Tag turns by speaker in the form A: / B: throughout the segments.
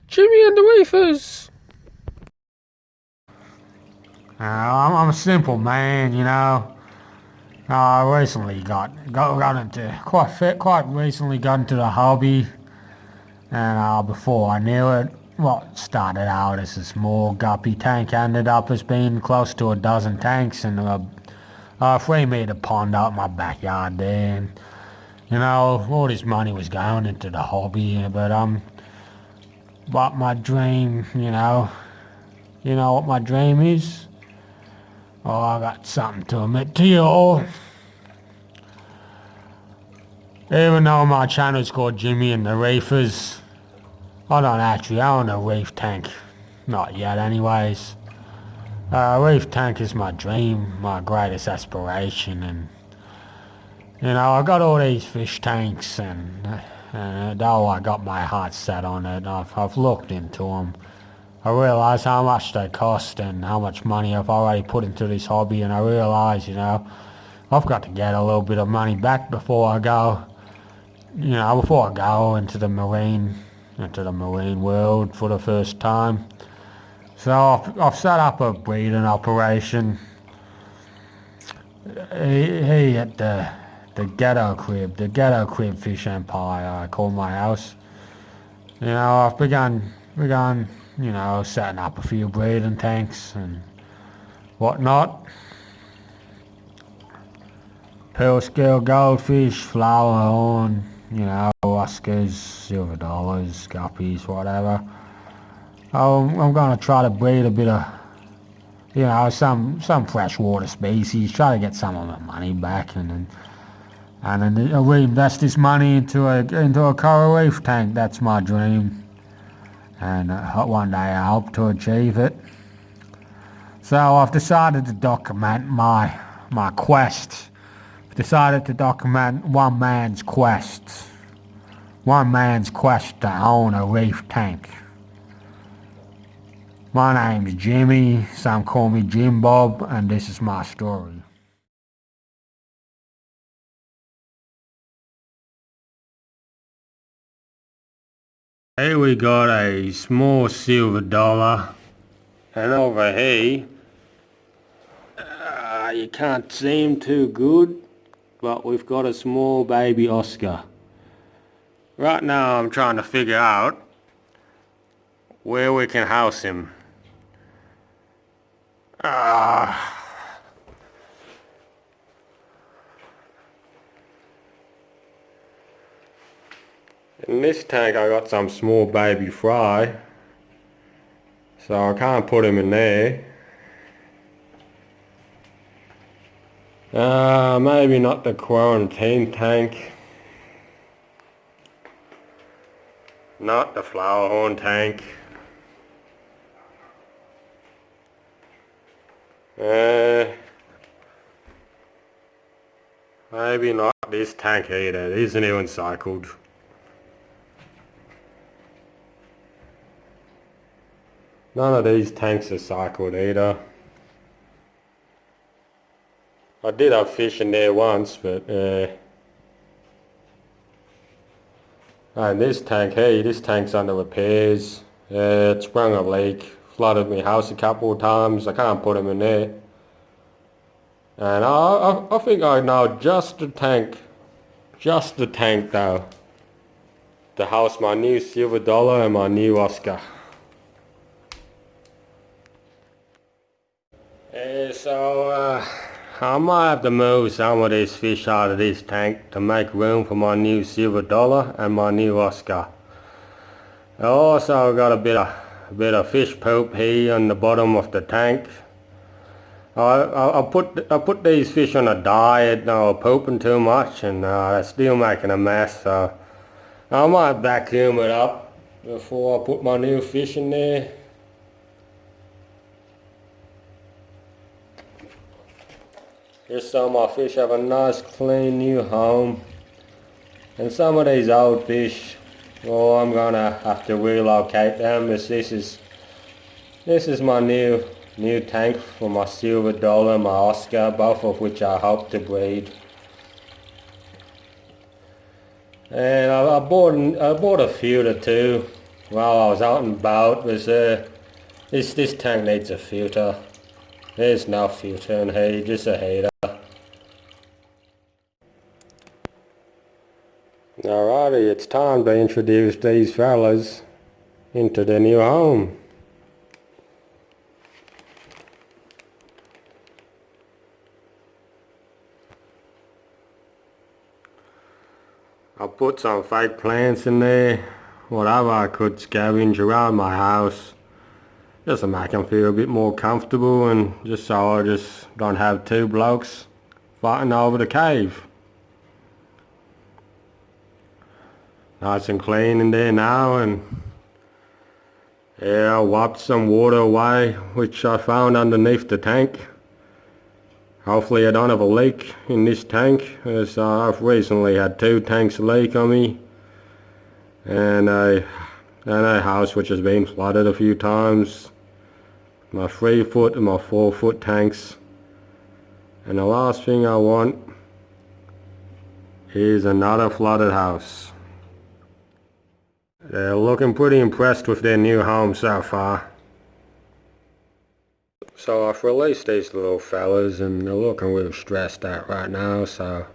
A: Jimmy and the Reefers.
B: I'm a simple man, you know. I recently got into quite recently got into the hobby, and before I knew it, what started out as a small guppy tank ended up as being close to a dozen tanks and a 3 meter pond out in my backyard there. And, you know, all this money was going into the hobby, but my dream, you know what my dream is? Oh, I got something to admit to you all. Even though my channel's called Jimmy and the Reefers, I don't actually own a reef tank. Not yet anyways. Reef tank is my dream, my greatest aspiration, and you know, I got all these fish tanks and though I got my heart set on it, I've looked into them. I realise how much they cost and how much money I've already put into this hobby, and I realise, you know, I've got to get a little bit of money back before I go, before I go into the marine world for the first time. So I've set up a breeding operation here at the ghetto crib fish empire I call my house. You know, I've begun, you know, setting up a few breeding tanks and whatnot. Pearl scale goldfish, flower horn, you know, Oscars, silver dollars, guppies, whatever. I'm gonna try to breed a bit of, you know, some freshwater species. Try to get some of my money back, and then reinvest this money into a coral reef tank. That's my dream, and one day I hope to achieve it. So I've decided to document my quest. I've decided to document one man's quest to own a reef tank. My name's Jimmy, some call me Jim Bob, and this is my story. Here we got a small silver dollar, and over here, you can't see him too good, but we've got a small baby Oscar. Right now I'm trying to figure out where we can house him. In this tank I got some small baby fry, so I can't put him in there. Maybe not the quarantine tank. Not the flower horn tank. Maybe not this tank either. It isn't even cycled. None of these tanks are cycled either. I did have fish in there once, but and this tank here, this tank's under repairs. It sprung a leak, flooded my house a couple of times. I can't put him in there. And I think I know just the tank though, to house my new silver dollar and my new Oscar. So I might have to move some of these fish out of this tank to make room for my new silver dollar and my new Oscar. I also got a bit of fish poop here on the bottom of the tank. I put these fish on a diet. They were pooping too much, and they're still making a mess. So I might vacuum it up before I put my new fish in there. Just so my fish have a nice clean new home. And some of these old fish, well, I'm gonna have to relocate them, as this is my new tank for my silver dollar and my Oscar, both of which I hope to breed. And I bought a filter too. While I was out and about, was this tank needs a filter. There's no filter in here, just a heater. Alrighty, it's time to introduce these fellas into the new home. I put some fake plants in there, whatever I could scavenge around my house, just to make them feel a bit more comfortable and just so I just don't have two blokes fighting over the cave. Nice and clean in there now, and yeah, I wiped some water away which I found underneath the tank. Hopefully I don't have a leak in this tank, as I've recently had two tanks leak on me, and a house which has been flooded a few times. My 3-foot and my 4-foot tanks, and the last thing I want is another flooded house. They're looking pretty impressed with their new home so far. So I've released these little fellas and they're looking real stressed out right now, so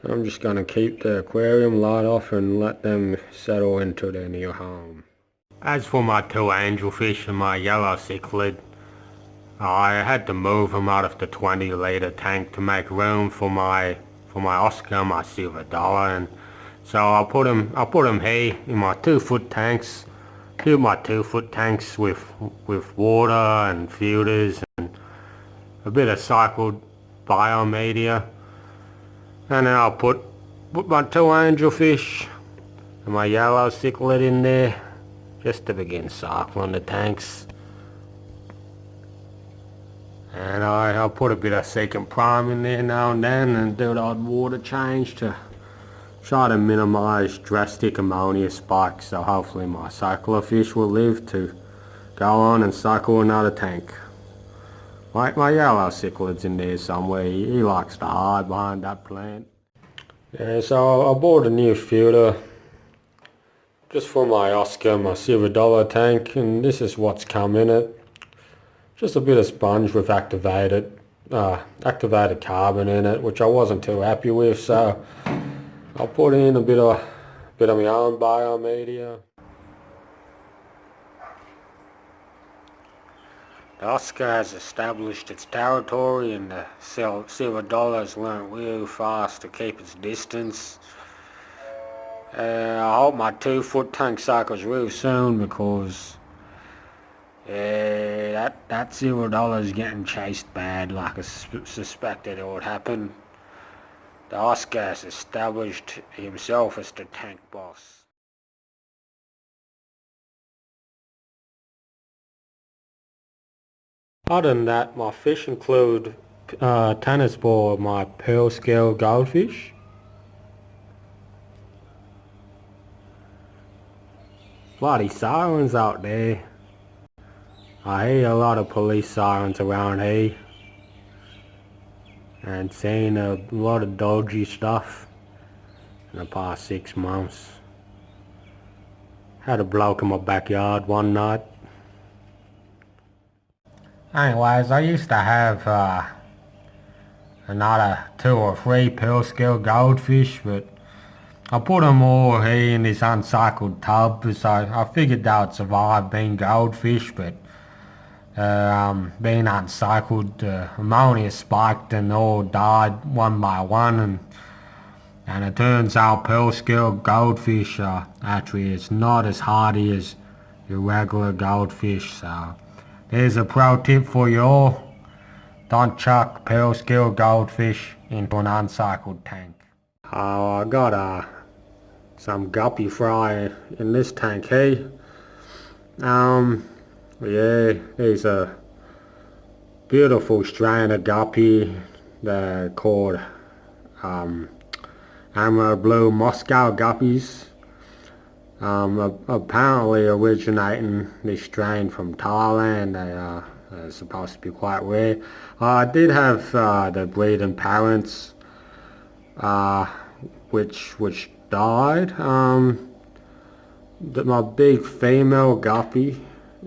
B: I'm just going to keep the aquarium light off and let them settle into their new home. As for my two angelfish and my yellow cichlid, I had to move them out of the 20-litre tank to make room for my Oscar and my silver dollar, and so I put them here in my 2-foot tanks. Fill my 2-foot tanks with water and filters and a bit of cycled biomedia, and then I'll put my two angelfish and my yellow cichlid in there just to begin cycling the tanks. And I'll put a bit of secant prime in there now and then and do the odd water change to try to minimise drastic ammonia spikes, so hopefully my cyclofish will live to go on and cycle another tank. My yellow cichlid's in there somewhere, he likes to hide behind that plant. Yeah, so I bought a new filter just for my Oscar, my silver dollar tank, and this is what's come in it. Just a bit of sponge with activated carbon in it, which I wasn't too happy with, so I'll put in a bit of my own biomedia. The Oscar has established its territory, and the silver dollar has learned real fast to keep its distance. I hope my 2-foot tank cycles real soon, because that silver dollar is getting chased bad, like I suspected it would happen. The Oscar has established himself as the tank boss. Other than that, my fish include tennis ball, my pearl scale goldfish, bloody sirens out there. I hear a lot of police sirens around here, and seen a lot of dodgy stuff in the past 6 months. Had a bloke in my backyard one night. Anyways, I used to have another 2 or 3 pearl scale goldfish, but I put them all here in this uncycled tub, so I figured they would survive being goldfish, but being uncycled, ammonia spiked and all died one by one, and it turns out pearl scale goldfish actually is not as hardy as your regular goldfish, so there's a pro tip for you all: don't chuck pearl scale goldfish into an uncycled tank. I got some guppy fry in this tank here. Yeah, there's a beautiful strain of guppy. They're called Emerald Blue Moscow guppies. Apparently originating this strain from Thailand. They're supposed to be quite rare. I did have the breeding parents, which died. my big female guppy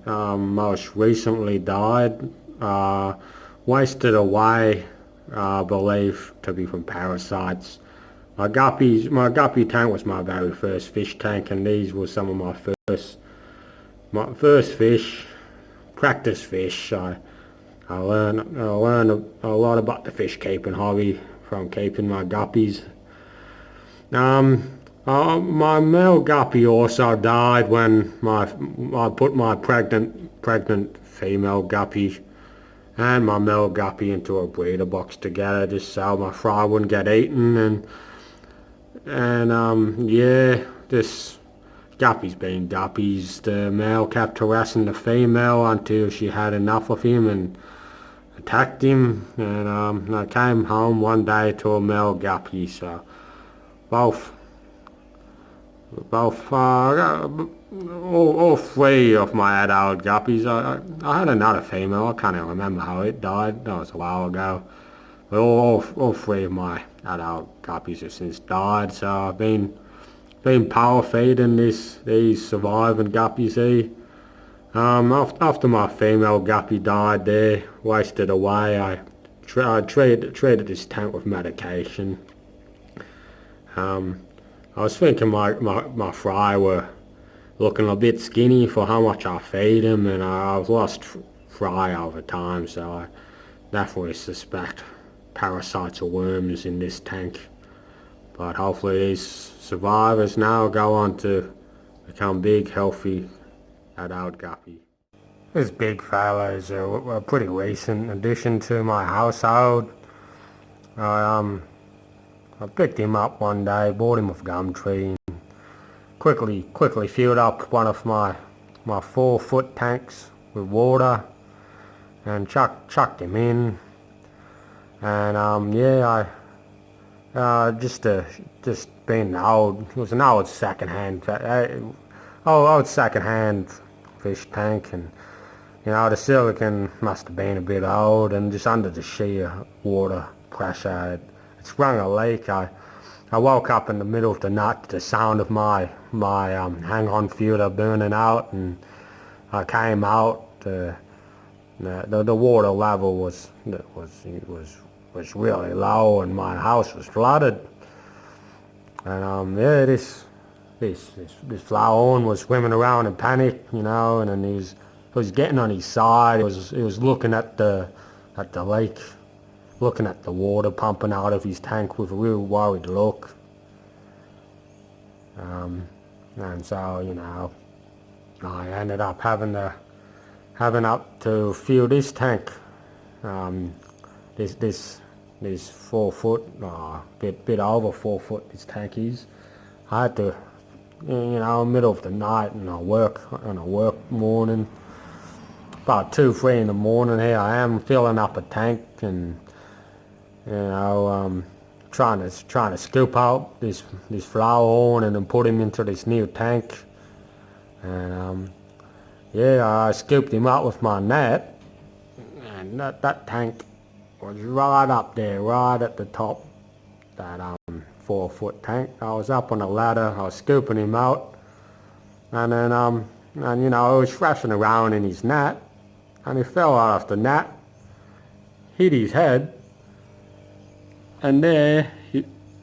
B: most recently died. Wasted away, I believe, to be from parasites. My guppy tank was my very first fish tank, and these were some of my first fish, practice fish. I learned a lot about the fish keeping hobby from keeping my guppies. My male guppy also died when I put my pregnant female guppy and my male guppy into a breeder box together just so my fry wouldn't get eaten, and yeah, this guppies being guppies. The male kept harassing the female until she had enough of him and attacked him, and I came home one day to a male guppy, so both all three of my adult guppies. I had another female. I can't even remember how it died. That was a while ago. But all three of my adult guppies have since died. So I've been power feeding these surviving guppies here. After my female guppy died, they wasted away. I treated this tank with medication. I was thinking my fry were looking a bit skinny for how much I feed them, and I've lost fry over time, so I definitely suspect parasites or worms in this tank. But hopefully these survivors now go on to become big, healthy adult guppy. This big fella is a pretty recent addition to my household. I picked him up one day, bought him off Gumtree, and quickly filled up one of my 4-foot tanks with water and chucked him in. And yeah, I just being old, it was an old secondhand fish tank, and the silicon must have been a bit old, and just under the sheer water pressure, it sprung a leak. I woke up in the middle of the night to the sound of my hang-on filter burning out, and I came out. The water level was really low, and my house was flooded. And yeah, this flower was swimming around in panic, and then he was getting on his side. He was looking at the lake, looking at the water pumping out of his tank with a real worried look. And so, I ended up having to fill this tank. This 4 foot, bit over 4 foot. This tank is. I had to, middle of the night, and on a work morning, about 2-3 in the morning. Here I am filling up a tank, and trying to scoop out this flower horn and then put him into this new tank. And yeah, I scooped him out with my net, and that tank was right up there, right at the top, that 4-foot tank. I was up on a ladder, I was scooping him out, and then he was thrashing around in his net, and he fell out of the net, hit his head, and there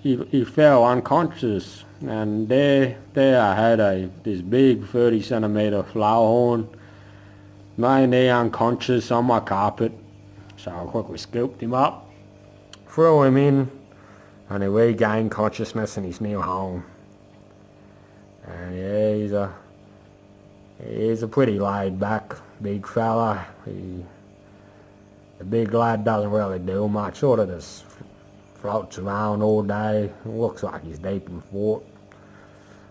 B: he fell unconscious. And there I had this big 30-centimeter flower horn laying there unconscious on my carpet. So I quickly scooped him up, threw him in, and he regained consciousness in his new home. And yeah, he's a pretty laid-back big fella. The big lad doesn't really do much, sort of just floats around all day. Looks like he's deep in thought.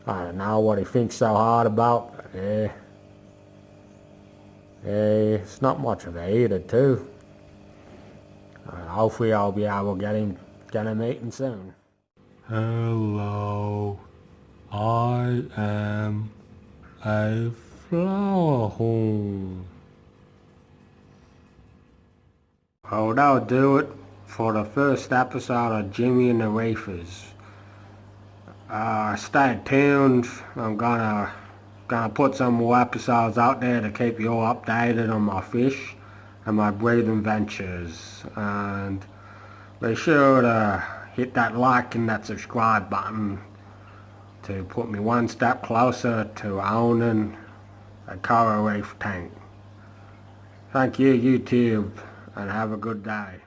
B: I don't know what he thinks so hard about, but yeah, it's not much of a eater too. Hopefully I'll be able to get him eaten soon. Hello, I am a flower horn. Oh, that'll do it for the first episode of Jimmy and the Reefers. Stay tuned. I'm gonna gonna put some more episodes out there to keep you all updated on my fish and my breeding ventures. And be sure to hit that like and that subscribe button to put me one step closer to owning a coral reef tank. Thank you, YouTube, and have a good day.